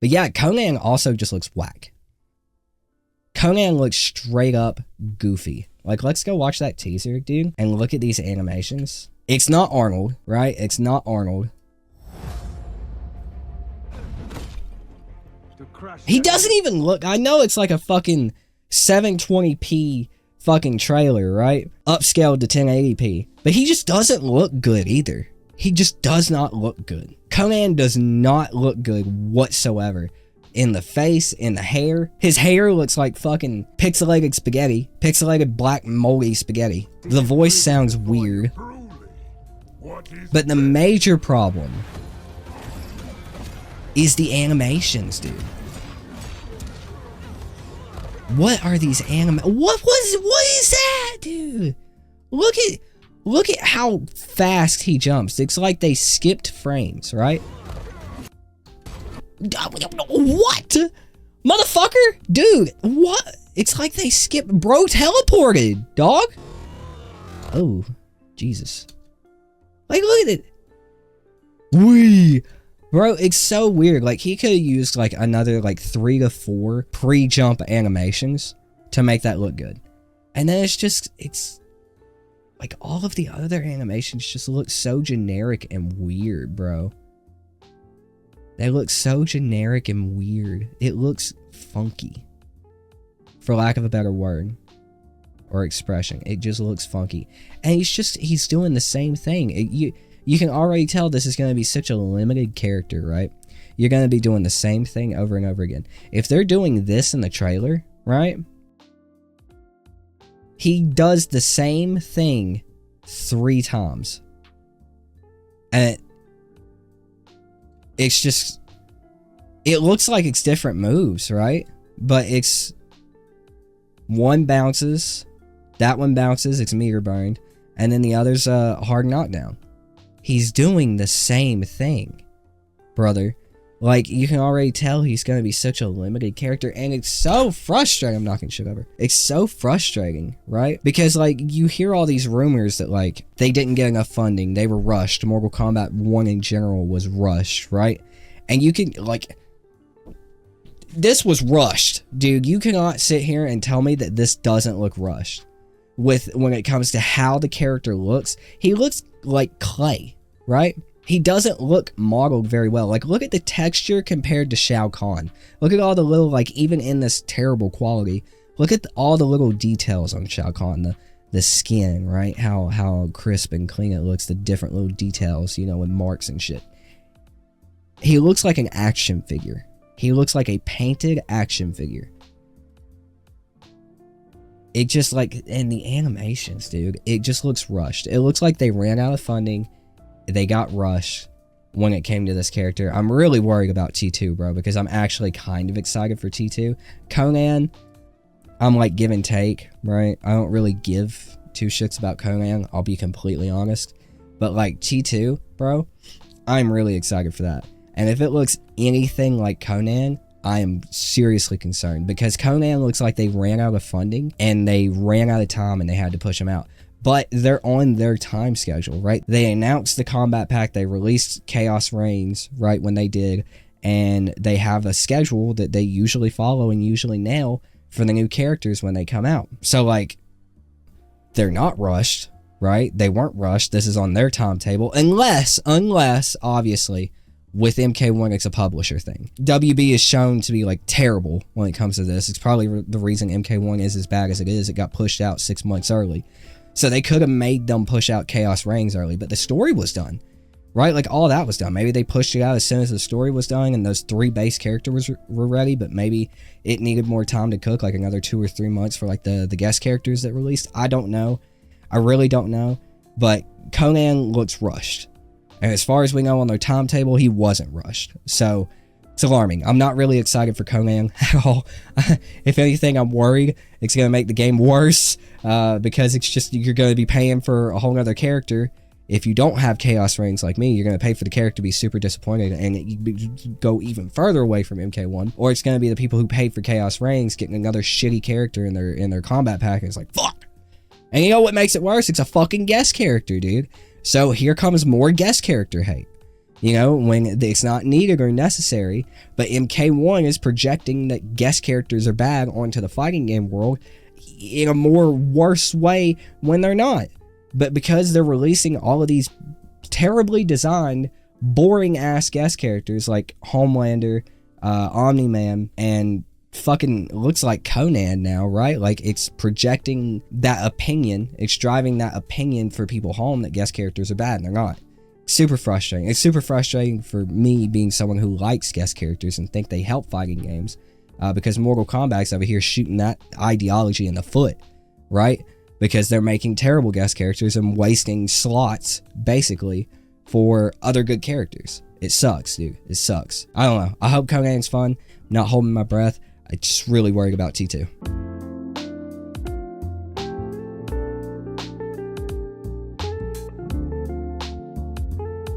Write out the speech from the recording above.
But yeah, Conan also just looks whack. Conan looks straight up goofy. Like, let's go watch that teaser, dude, and look at these animations. It's not Arnold, right? It's not Arnold. He doesn't even look... I know it's like a fucking 720p fucking trailer, right? Upscaled to 1080p. But he just doesn't look good either. He just does not look good. Conan does not look good whatsoever. In the face, in the hair. His hair looks like fucking pixelated spaghetti. Pixelated black moldy spaghetti. The voice sounds weird. But the major problem is the animations, dude. What are these what is that, dude? Look at how fast he jumps. It's like they skipped frames, right? What? Motherfucker? Dude, what? It's like they skipped. Bro teleported, dog. Oh, Jesus. Like, look at it. Wee. Bro, it's so weird. Like, he could have used, like, another, like, 3 to 4 pre-jump animations to make that look good. And then it's... Like, all of the other animations just look so generic and weird, bro. They look so generic and weird. It looks funky. For lack of a better word. Or expression. It just looks funky. And he's doing the same thing. You can already tell this is going to be such a limited character, right? You're going to be doing the same thing over and over again. If they're doing this in the trailer, right? He does the same thing 3 times. And it's just... It looks like it's different moves, right? But it's... One bounces. That one bounces. It's meter burned. And then the other's a hard knockdown. He's doing the same thing, brother. Like, you can already tell he's going to be such a limited character, and it's so frustrating. I'm knocking shit over. It's so frustrating, right? Because, like, you hear all these rumors that, like, they didn't get enough funding, they were rushed, Mortal Kombat 1 in general was rushed, right? And you can, like... This was rushed, dude. You cannot sit here and tell me that this doesn't look rushed. When it comes to how the character looks, he looks like clay, right? He doesn't look modeled very well. Like, look at the texture compared to Shao Kahn. Look at all the little, like, even in this terrible quality, look at all the little details on Shao Kahn. The skin, right? How crisp and clean it looks. The different little details, you know, with marks and shit. He looks like an action figure. He looks like a painted action figure. It just, like, in the animations, dude, it just looks rushed. It looks like they ran out of funding. They got rushed when it came to this character. I'm really worried about T2, bro, because I'm actually kind of excited for T2. Conan, I'm like give and take, right? I don't really give 2 shits about Conan, I'll be completely honest. But, like, T2, bro, I'm really excited for that. And if it looks anything like Conan, I am seriously concerned, because Conan looks like they ran out of funding and they ran out of time and they had to push him out. But they're on their time schedule, right? They announced the Combat Pack, they released Chaos Reigns, right, when they did, and they have a schedule that they usually follow and usually nail for the new characters when they come out. So, like, they're not rushed, right? They weren't rushed. This is on their timetable, unless, obviously, with MK1, it's a publisher thing. WB is shown to be, like, terrible when it comes to this. It's probably the reason MK1 is as bad as it is. It got pushed out 6 months early. So they could have made them push out Chaos Reigns early, but the story was done, right? Like, all that was done. Maybe they pushed it out as soon as the story was done and those 3 base characters were ready, but maybe it needed more time to cook, like another 2 or 3 months for, like, the guest characters that released. I don't know. I really don't know. But Conan looks rushed. And as far as we know on their timetable, he wasn't rushed. So, it's alarming. I'm not really excited for Conan at all. If anything, I'm worried it's going to make the game worse. Because it's just, you're going to be paying for a whole other character. If you don't have Chaos Reigns like me, you're going to pay for the character to be super disappointed and you go even further away from MK1. Or it's going to be the people who paid for Chaos Reigns getting another shitty character in their combat pack. And it's like, fuck. And you know what makes it worse? It's a fucking guest character, dude. So here comes more guest character hate. you know, when it's not needed or necessary. But MK1 is projecting that guest characters are bad onto the fighting game world in a more worse way when they're not. But because they're releasing all of these terribly designed, boring ass guest characters like Homelander, Omni-Man, and fucking looks like Conan now, right? Like, it's projecting that opinion, it's driving that opinion for people home that guest characters are bad and they're not. Super frustrating. It's super frustrating for me, being someone who likes guest characters and think they help fighting games, because Mortal Kombat's over here shooting that ideology in the foot, right? Because they're making terrible guest characters and wasting slots, basically, for other good characters. It sucks, dude. It sucks. I don't know. I hope Conan's fun. I'm not holding my breath. I just really worried about T2.